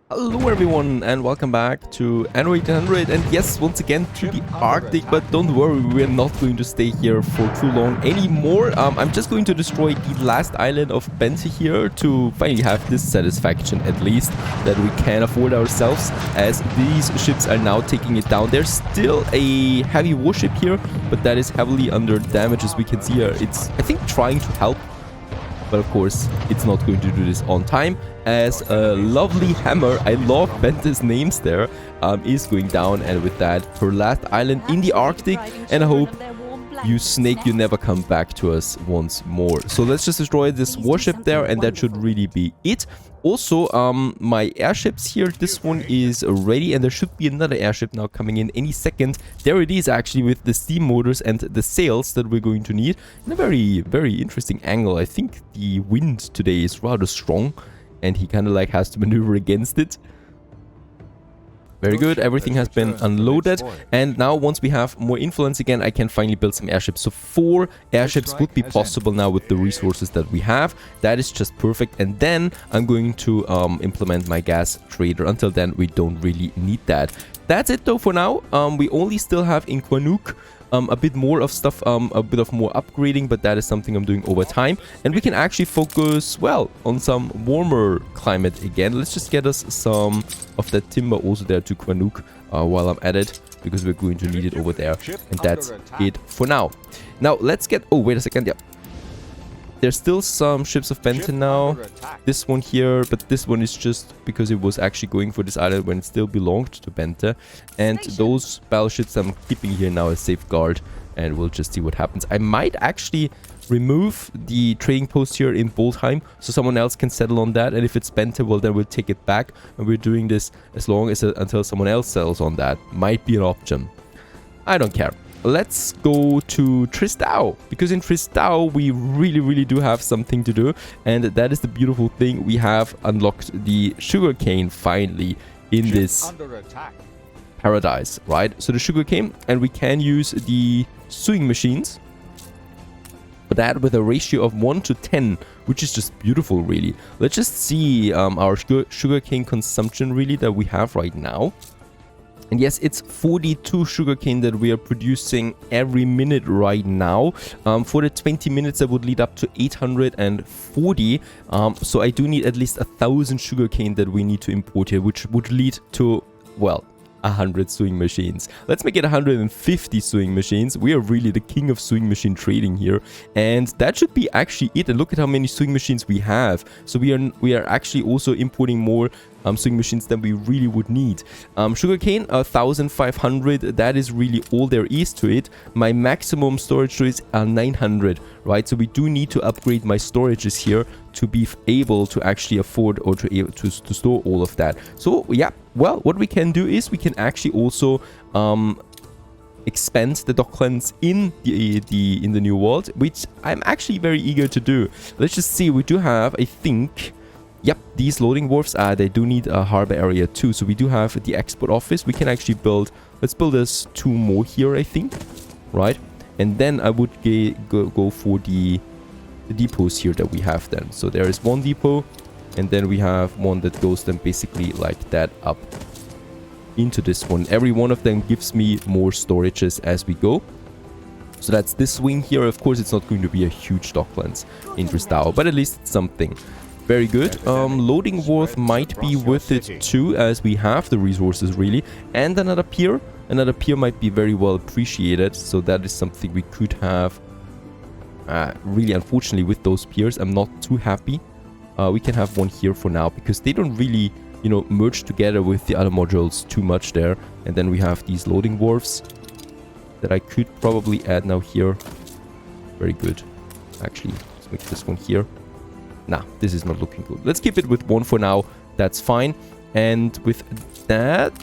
Hello everyone and welcome back to Anno 800, and yes, once again to the Arctic, but don't worry, we're not going to stay here for too long anymore. I'm just going to destroy the last island of Bente here to finally have this satisfaction, at least, that we can afford ourselves, as these ships are now taking it down. There's still a heavy warship here, but that is heavily under damage, as we can see here. It's, I think, trying to help. But of course, it's not going to do this on time, as a lovely hammer, I love Bente's names there, is going down. And with that, her last island in the Arctic, and I hope, you snake, you never come back to us once more. So let's just destroy this warship there, and that should really be it. Also, my airships here, this one is ready, and there should be another airship now coming in any second. There it is, actually, with the steam motors and the sails that we're going to need in a very, very interesting angle. I think the wind today is rather strong, and he kind of like has to maneuver against it. Very good, everything has been unloaded, and now once we have more influence again, I can finally build some airships. So 4 airships would be possible now with the resources that we have. That is just perfect, and then I'm going to implement my gas trader. Until then, we don't really need that. That's it though for now. We only still have in Quanuk a bit more of stuff, a bit of more upgrading, but that is something I'm doing over time. And we can actually focus, well, on some warmer climate again. Let's just get us some of that timber also there to Quanuk while I'm at it, because we're going to need it over there. And that's it for now. Now, let's get... Oh, wait a second. Yeah. There's still some ships of Bente now. This one here, but this one is just because it was actually going for this island when it still belonged to Bente. And those battleships I'm keeping here now as safeguard, and we'll just see what happens. I might actually remove the trading post here in Boldheim so someone else can settle on that. And if it's Bente, well, then we'll take it back. And we're doing this as long as until someone else settles on that. Might be an option. I don't care. Let's go to Tristao, because in Tristao we really do have something to do, and that is the beautiful thing. We have unlocked the sugarcane finally in this paradise, right? So the sugarcane, and we can use the sewing machines, but that with a ratio of 1 to 10, which is just beautiful, really. Let's just see our sugarcane consumption really that we have right now. And yes, it's 42 sugarcane that we are producing every minute right now. For the 20 minutes, that would lead up to 840. So I do need at least 1,000 sugarcane that we need to import here, which would lead to, well, 100 sewing machines. Let's make it 150 sewing machines. We are really the king of sewing machine trading here, and that should be actually it. And look at how many sewing machines we have. So we are actually also importing more sewing machines than we really would need. Sugarcane, 1,500. That is really all there is to it. My maximum storage is 900, right? So we do need to upgrade my storages here to be able to actually afford or to store all of that. So yeah, well, what we can do is we can actually also expand the Docklands in the new world, which I'm actually very eager to do. Let's just see. We do have, I think, yep, these loading wharfs, they do need a harbor area too. So we do have the export office. We can actually build, let's build us 2 more here, I think, right? And then I would go for the depots here that we have then. So there is 1 depot, and then we have one that goes then basically like that up into this one. Every one of them gives me more storages as we go. So that's this wing here. Of course, it's not going to be a huge Docklands in Tristao, but at least it's something. Very good. Loading wharf might be worth it too, as we have the resources really. And another pier. Another pier might be very well appreciated. So that is something we could have. Really, unfortunately, with those piers, I'm not too happy. We can have one here for now, because they don't really, you know, merge together with the other modules too much there. And then we have these loading wharfs that I could probably add now here. Very good. Actually, let's make this one here. Nah, this is not looking good. Let's keep it with 1 for now. That's fine. And with that,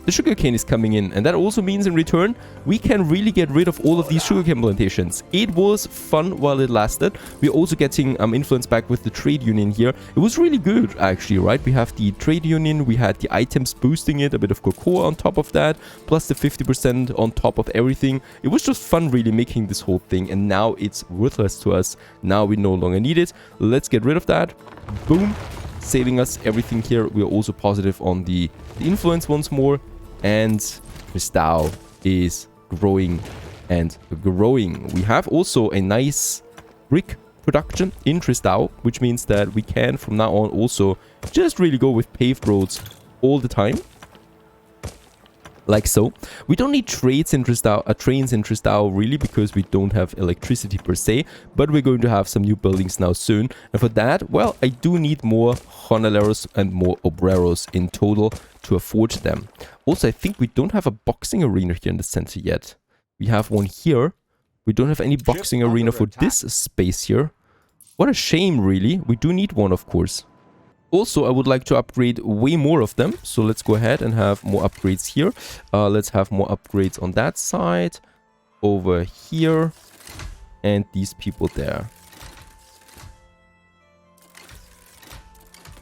the sugarcane is coming in, and that also means in return we can really get rid of all of these sugarcane plantations. It was fun while it lasted. We're also getting influence back with the trade union here. It was really good actually, right? We have the trade union, we had the items boosting it, a bit of cocoa on top of that, plus the 50% on top of everything. It was just fun really making this whole thing, and now it's worthless to us. Now we no longer need it. Let's get rid of that. Boom. saving us everything here. We are also positive on the influence once more. And Tristao is growing and growing. We have also a nice brick production in Tristao, which means that we can from now on also just really go with paved roads all the time. Like so. We don't need trains in Tristao really, because we don't have electricity per se, but we're going to have some new buildings now soon. And for that, well, I do need more jornaleros and more obreros in total to afford them. Also, I think we don't have a boxing arena here in the center yet. We have one here. We don't have any boxing arena for this space here. What a shame, really. We do need one, of course. Also, I would like to upgrade way more of them. So let's go ahead and have more upgrades here. Let's have more upgrades on that side. Over here. And these people there.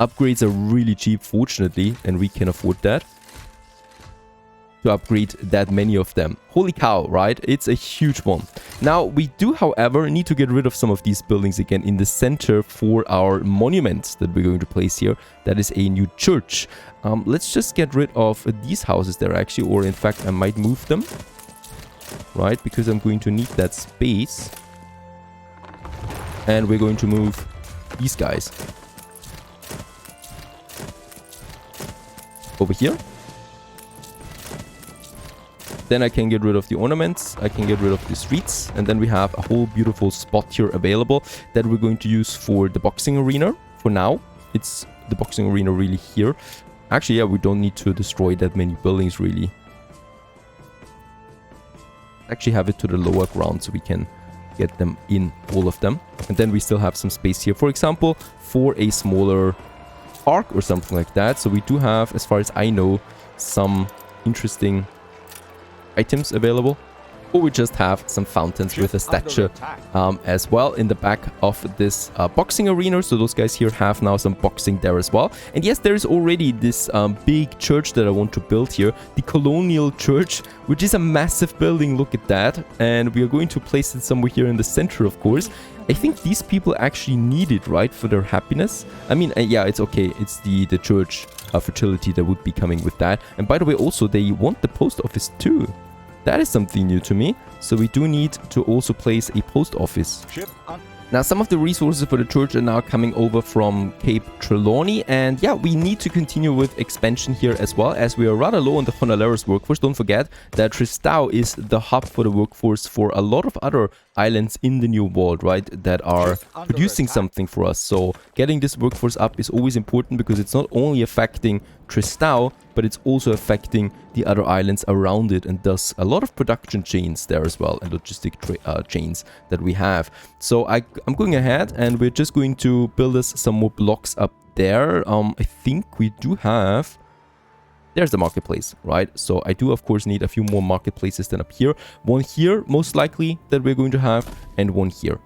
Upgrades are really cheap, fortunately. And we can afford that. To upgrade that many of them. Holy cow, right? It's a huge one. Now, we do, however, need to get rid of some of these buildings again in the center for our monuments that we're going to place here. That is a new church. Let's just get rid of these houses there, actually. Or, in fact, I might move them. Right? Because I'm going to need that space. And we're going to move these guys. Over here. Then I can get rid of the ornaments, I can get rid of the streets, and then we have a whole beautiful spot here available that we're going to use for the boxing arena. For now, it's the boxing arena really here. Actually, yeah, we don't need to destroy that many buildings really. Actually have it to the lower ground so we can get them in, all of them. And then we still have some space here, for example, for a smaller park or something like that. So we do have, as far as I know, some interesting items available, or we just have some fountains with a statue as well in the back of this boxing arena. So those guys here have now some boxing there as well. And yes, there is already this big church that I want to build here, the colonial church, which is a massive building. Look at that. And we are going to place it somewhere here in the center, of course. I think these people actually need it, right, for their happiness. I mean, yeah, it's okay. It's the church fertility that would be coming with that. And by the way, also, they want the post office too. That is something new to me. So we do need to also place a post office. Now, some of the resources for the church are now coming over from Cape Trelawney. And yeah, we need to continue with expansion here as well, as we are rather low on the Jornaleros workforce. Don't forget that Tristao is the hub for the workforce for a lot of other islands in the new world, right, that are producing something for us. So getting this workforce up is always important, because it's not only affecting Tristao, but it's also affecting the other islands around it, and thus a lot of production chains there as well, and logistic chains that we have. So I'm going ahead, and we're just going to build us some more blocks up there. I think we do have... There's the marketplace, right? So I do, of course, need a few more marketplaces than up here. One here, most likely, that we're going to have, and one here,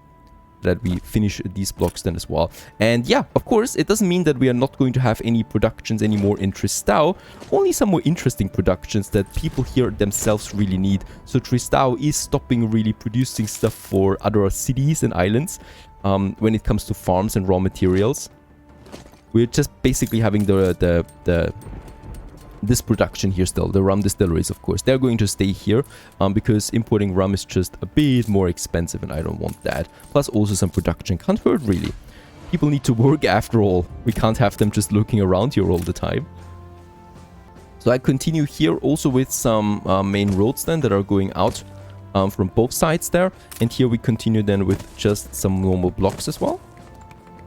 that we finish these blocks then as well. And yeah, of course, it doesn't mean that we are not going to have any productions anymore in Tristao. Only some more interesting productions that people here themselves really need. So Tristao is stopping really producing stuff for other cities and islands when it comes to farms and raw materials. We're just basically having this production here still, the rum distilleries, of course. They're going to stay here because importing rum is just a bit more expensive, and I don't want that. Plus also some production can't hurt really. People need to work after all. We can't have them just looking around here all the time. So I continue here also with some main roads then that are going out from both sides there. And here we continue then with just some normal blocks as well.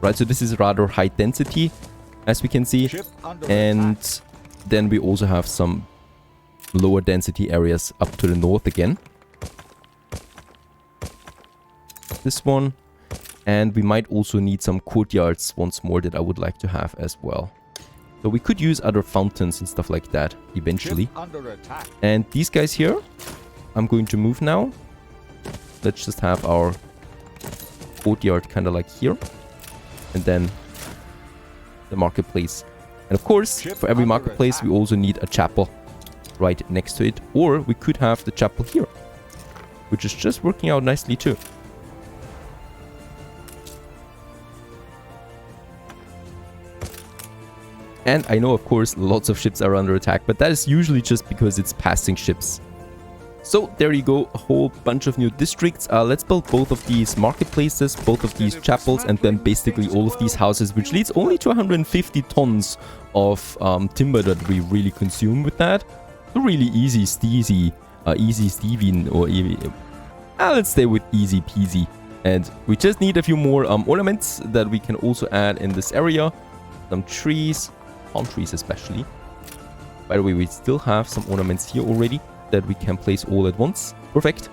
Right, so this is rather high density, as we can see. And then we also have some lower density areas up to the north again. This one. And we might also need some courtyards once more that I would like to have as well. So we could use other fountains and stuff like that eventually. And these guys here, I'm going to move now. Let's just have our courtyard kind of like here. And then the marketplace. And of course, for every marketplace, we also need a chapel right next to it. Or we could have the chapel here, which is just working out nicely too. And I know, of course, lots of ships are under attack, but that is usually just because it's passing ships. So there you go, a whole bunch of new districts. Let's build both of these marketplaces, both of these chapels, and then basically all of these houses, which leads only to 150 tons of timber that we really consume with that. So really easy steezy, easy Steven, or let's stay with easy peasy. And we just need a few more ornaments that we can also add in this area. Some trees, palm trees especially. By the way, we still have some ornaments here already that we can place all at once. Perfect.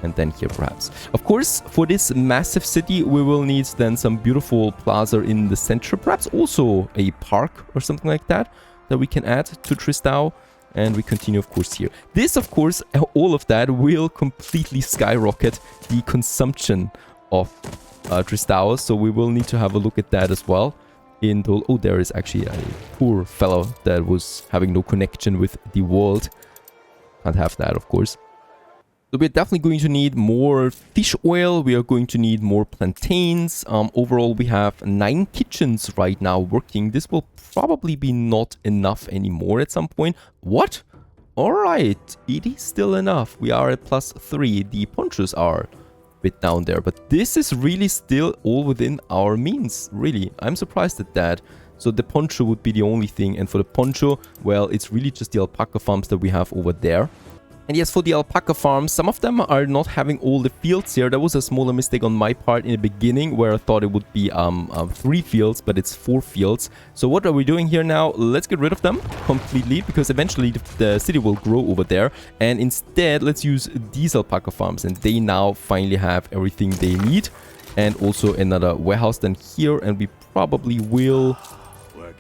And then here perhaps. Of course, for this massive city, we will need then some beautiful plaza in the center. Perhaps also a park or something like that we can add to Tristao. And we continue, of course, here. This, of course, all of that will completely skyrocket the consumption of Tristao. So we will need to have a look at that as well. Oh, there is actually a poor fellow that was having no connection with the world. Can't have that, of course. So we're definitely going to need more fish oil. We are going to need more plantains. Overall, we have 9 kitchens right now working. This will probably be not enough anymore at some point. What? All right, it is still enough. We are at +3. The ponchos are a bit down there, but this is really still all within our means. Really, I'm surprised at that. So the poncho would be the only thing, and for the poncho, well, it's really just the alpaca farms that we have over there. And yes, for the alpaca farms, some of them are not having all the fields here. That was a smaller mistake on my part in the beginning, where I thought it would be 3 fields, but it's 4 fields. So what are we doing here now? Let's get rid of them completely, because eventually the city will grow over there. And instead, let's use these alpaca farms, and they now finally have everything they need. And also another warehouse then here, and we probably will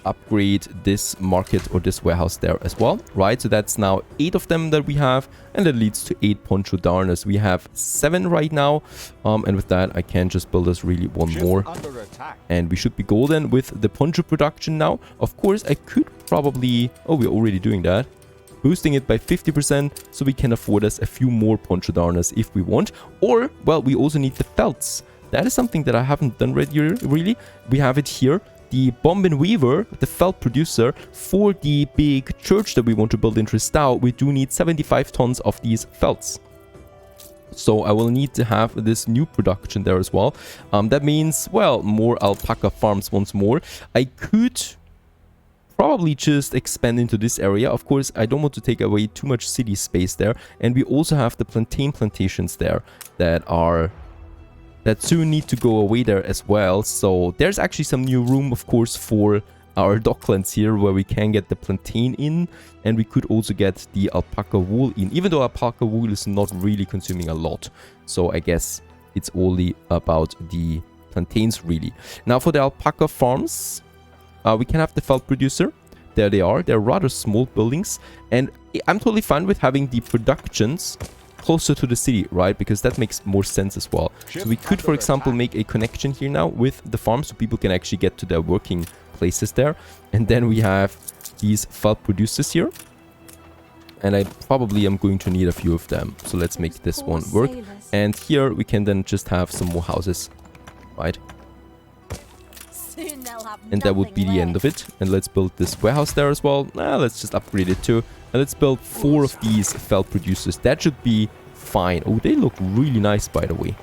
upgrade this market or this warehouse there as well, right? So that's now 8 of them that we have, and that leads to 8 poncho darners. We have 7 right now, and with that I can just build us really one more, and we should be golden with the poncho production now. Of course, I could probably, oh, we're already doing that, boosting it by 50% so we can afford us a few more poncho darners if we want. Or, well, we also need the felts. That is something that I haven't done really. We have it here. The bombin weaver, the felt producer, for the big church that we want to build in Tristao, we do need 75 tons of these felts. So I will need to have this new production there as well. That means, well, more alpaca farms once more. I could probably just expand into this area. Of course, I don't want to take away too much city space there. And we also have the plantain plantations there that soon need to go away there as well. So there's actually some new room, of course, for our Docklands here, where we can get the plantain in, and we could also get the alpaca wool in, even though alpaca wool is not really consuming a lot. So I guess it's only about the plantains really. Now for the alpaca farms, we can have the felt producer. There they are. They're rather small buildings, and I'm totally fine with having the productions closer to the city, right? Because that makes more sense as well. So we could, for example, make a connection here now with the farm, so people can actually get to their working places there. And then we have these felt producers here, and I probably am going to need a few of them. So let's make this one work. And here we can then just have some more houses, right? And that would be the end of it. And let's build this warehouse there as well. Let's just upgrade it too. And let's build 4 of these felt producers. That should be fine. Oh, they look really nice, by the way.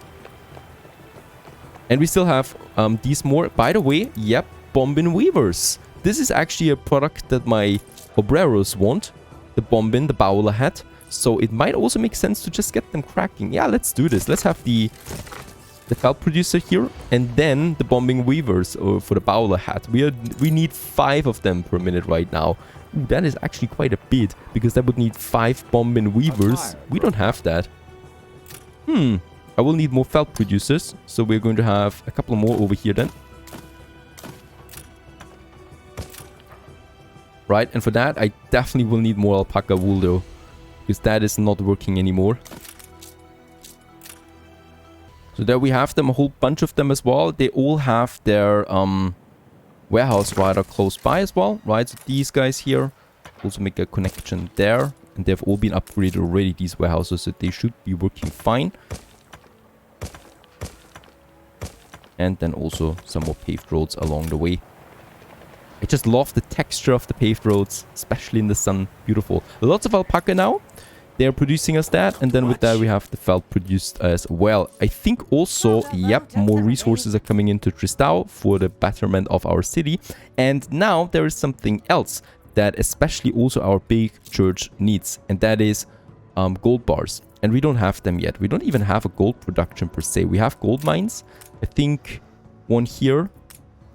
And we still have these more. By the way, yep, bombin weavers. This is actually a product that my obreros want. The bombin, the bowler hat. So it might also make sense to just get them cracking. Yeah, let's do this. Let's have the felt producer here, and then the bombing weavers for the bowler hat. We need 5 of them per minute right now. Ooh, that is actually quite a bit, because that would need 5 bombing weavers. We don't have that. I will need more felt producers, so we're going to have a couple more over here then. Right, and for that I definitely will need more alpaca wool though, because that is not working anymore. So there we have them, a whole bunch of them as well. They all have their warehouse rather close by as well, right? So these guys here also make a connection there, and they've all been upgraded already, these warehouses, so they should be working fine. And then also some more paved roads along the way. I just love the texture of the paved roads, especially in the sun. Beautiful. Lots of alpaca now. They're producing us that, and then with that we have the felt produced as well. I think also, yep, more resources are coming into Tristao for the betterment of our city. And now there is something else that especially also our big church needs, and that is gold bars. And we don't have them yet. We don't even have a gold production per se. We have gold mines. I think one here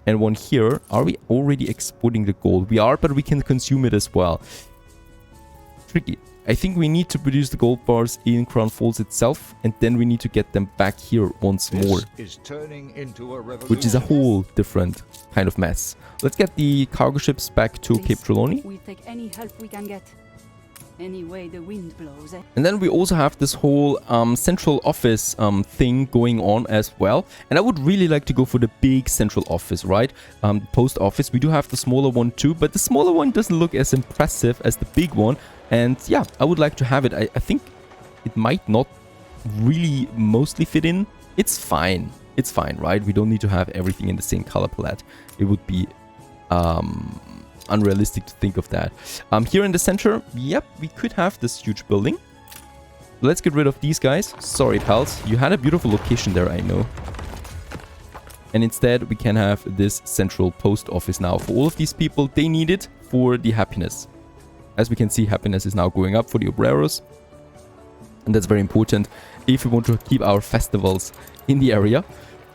and one here. Are we already exporting the gold? We are, but we can consume it as well. Tricky. I think we need to produce the gold bars in Crown Falls itself, and then we need to get them back here once more, which is a whole different kind of mess. Let's get the cargo ships back to Cape Trelawney. We take any help we can get. Any way the wind blows. And then we also have this whole central office thing going on as well. And I would really like to go for the big central office, right? Post office. We do have the smaller one too, but the smaller one doesn't look as impressive as the big one. And yeah, I would like to have it. I think it might not really mostly fit in. It's fine. It's fine, right? We don't need to have everything in the same color palette. It would be unrealistic to think of that. Here in the center, yep, we could have this huge building. Let's get rid of these guys. Sorry, pals. You had a beautiful location there, I know. And instead, we can have this central post office now. For all of these people, they need it for the happiness. As we can see, happiness is now going up for the obreros. And that's very important if we want to keep our festivals in the area.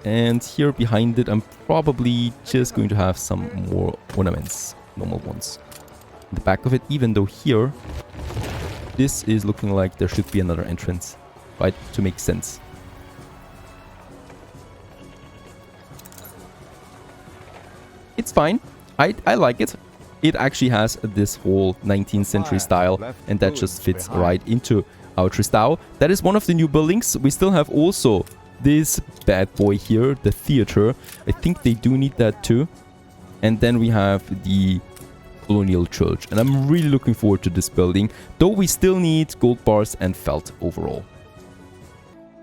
And here behind it, I'm probably just going to have some more ornaments. Normal ones. In the back of it, even though here, this is looking like there should be another entrance. Right? To make sense. It's fine. I like it. It actually has this whole 19th century style, and that just fits right into our Tristao. That is one of the new buildings. We still have also this bad boy here, the theater. I think they do need that too. And then we have the colonial church. And I'm really looking forward to this building, though we still need gold bars and felt overall.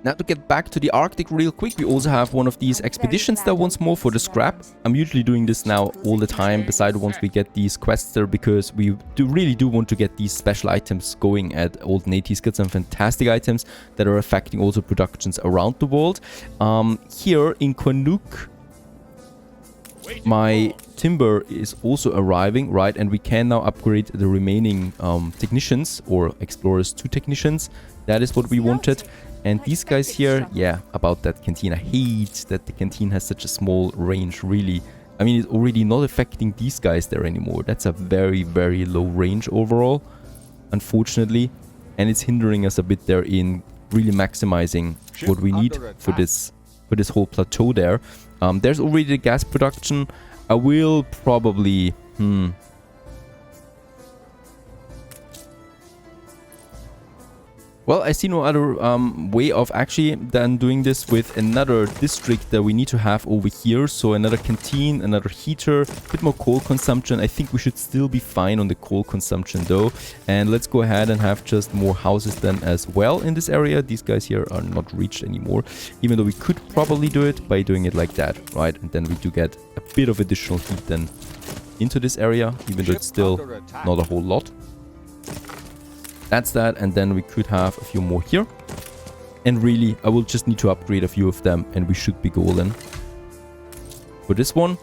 Now to get back to the Arctic real quick, we also have one of these expeditions there once more for the scrap. I'm usually doing this now all the time, besides once we get these quests there, because we really do want to get these special items going at Old Naties. Get some fantastic items that are affecting also productions around the world. Here in Quanuk, my timber is also arriving, right? And we can now upgrade the remaining technicians or explorers to technicians. That is what we wanted. And these guys here, yeah, about that canteen. I hate that the canteen has such a small range, really. I mean, it's already not affecting these guys there anymore. That's a very, very low range overall, unfortunately. And it's hindering us a bit there in really maximizing what we need for this whole plateau there. There's already the gas production. I will probably... Well, I see no other way of actually than doing this with another district that we need to have over here. So another canteen, another heater, a bit more coal consumption. I think we should still be fine on the coal consumption though. And let's go ahead and have just more houses then as well in this area. These guys here are not reached anymore, even though we could probably do it by doing it like that, right? And then we do get a bit of additional heat then into this area, even though it's still not a whole lot. That's that, and then we could have a few more here. And really, I will just need to upgrade a few of them, and we should be golden for this one,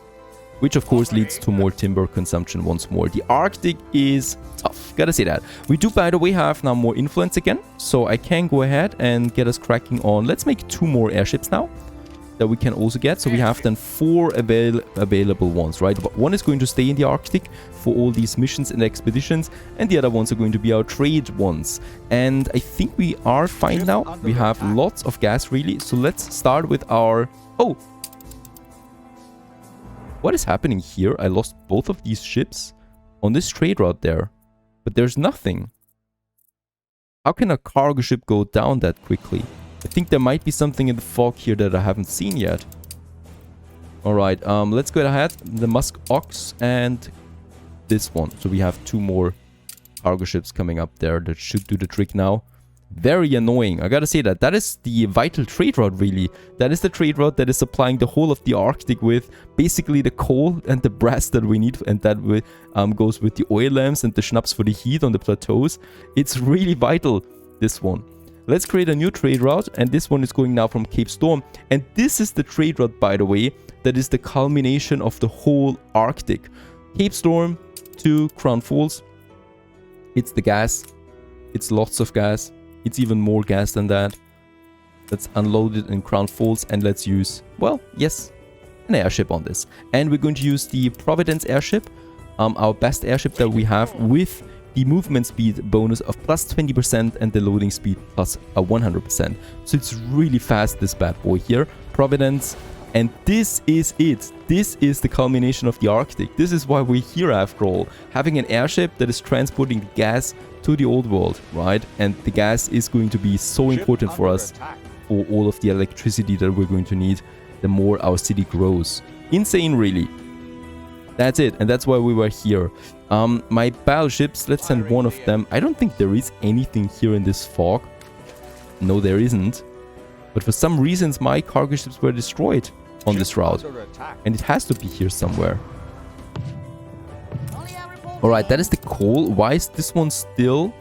which of course leads to more timber consumption once more. The Arctic is tough, gotta say that. We do, by the way, have now more influence again, so I can go ahead and get us cracking on. Let's make 2 more airships now that we can also get. So we have then 4 available ones, right? But one is going to stay in the Arctic for all these missions and expeditions, and the other ones are going to be our trade ones. And I think we are fine now. We have lots of gas, really. So let's start with our... Oh! What is happening here? I lost both of these ships on this trade route there, but there's nothing. How can a cargo ship go down that quickly? I think there might be something in the fog here that I haven't seen yet. Alright, let's go ahead. The Musk Ox and this one. So we have 2 more cargo ships coming up there that should do the trick now. Very annoying. I gotta say that. That is the vital trade route, really. That is the trade route that is supplying the whole of the Arctic with basically the coal and the brass that we need. And that goes with the oil lamps and the schnapps for the heat on the plateaus. It's really vital, this one. Let's create a new trade route. And this one is going now from Cape Storm. And this is the trade route, by the way, that is the culmination of the whole Arctic. Cape Storm to Crown Falls. It's the gas. It's lots of gas. It's even more gas than that. Let's unload it in Crown Falls and let's use, well, yes, an airship on this. And we're going to use the Providence airship, our best airship that we have, with the movement speed bonus of plus 20% and the loading speed plus 100%. So it's really fast, this bad boy here. Providence. And this is it. This is the culmination of the Arctic. This is why we're here after all. Having an airship that is transporting the gas to the old world, right? And the gas is going to be so important for us for all of the electricity that we're going to need the more our city grows. Insane, really. That's it. And that's why we were here. My battleships, let's send one of them. I don't think there is anything here in this fog. No, there isn't. But for some reasons, my cargo ships were destroyed on this route. And it has to be here somewhere. Alright, that is the coal. Why is this one still...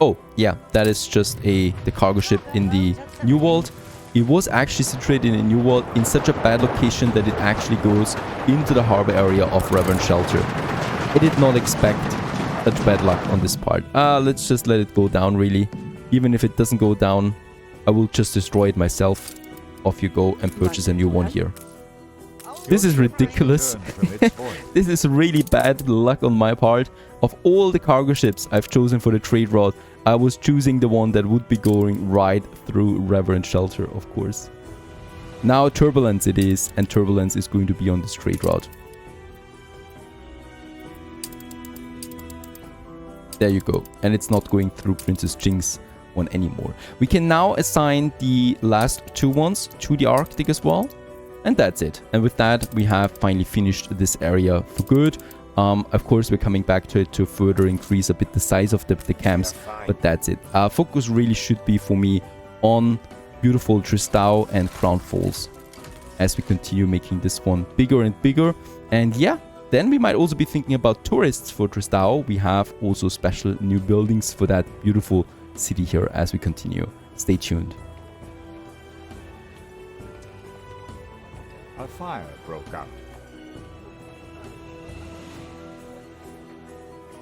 Oh, yeah, that is just the cargo ship in the New World. It was actually situated in New World in such a bad location that it actually goes into the harbor area of Reverend Shelter. I did not expect such bad luck on this part. Let's just let it go down, really. Even if it doesn't go down, I will just destroy it myself. Off you go and purchase a new one here. This is ridiculous. This is really bad luck on my part. Of all the cargo ships I've chosen for the trade route, I was choosing the one that would be going right through Reverend Shelter, of course. Now Turbulence it is, and Turbulence is going to be on this trade route. There you go. And it's not going through Princess Jinx one anymore. We can now assign the last two ones to the Arctic as well. And that's it. And with that, we have finally finished this area for good. Of course, we're coming back to it to further increase a bit the size of the camps. But that's it. Focus really should be for me on beautiful Tristao and Crown Falls. As we continue making this one bigger and bigger. And yeah, then we might also be thinking about tourists for Tristao. We have also special new buildings for that beautiful city here as we continue. Stay tuned. A fire broke out.